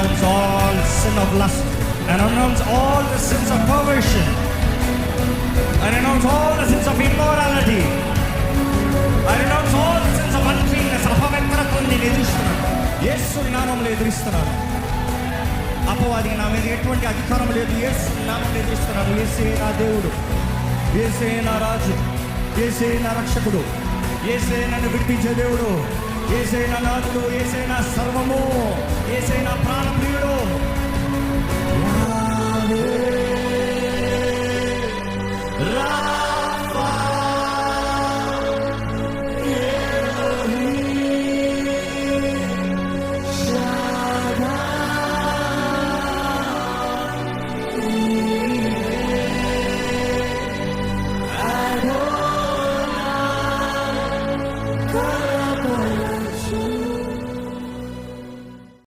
renounce all sin of lust. I renounce all the sins of perversion. I renounce all the sins of immorality. I renounce all the sins of uncleanness. అపవిత్రతను నేను ఎదురిస్తున్నాను. యేసు నామములో ఎదురిస్తున్నాను. అపవాదికి నా మీద ఎటువంటి అధికారం లేదు. యేసు నామములో ఎదురిస్తున్నాను. యేసే నా దేవుడు, యేసే నా రాజు, యేసే నా రక్షకుడు, యేసే నన్ను విడిపించే దేవుడు, యేసే నా నాథుడు, యేసే నా సర్వము.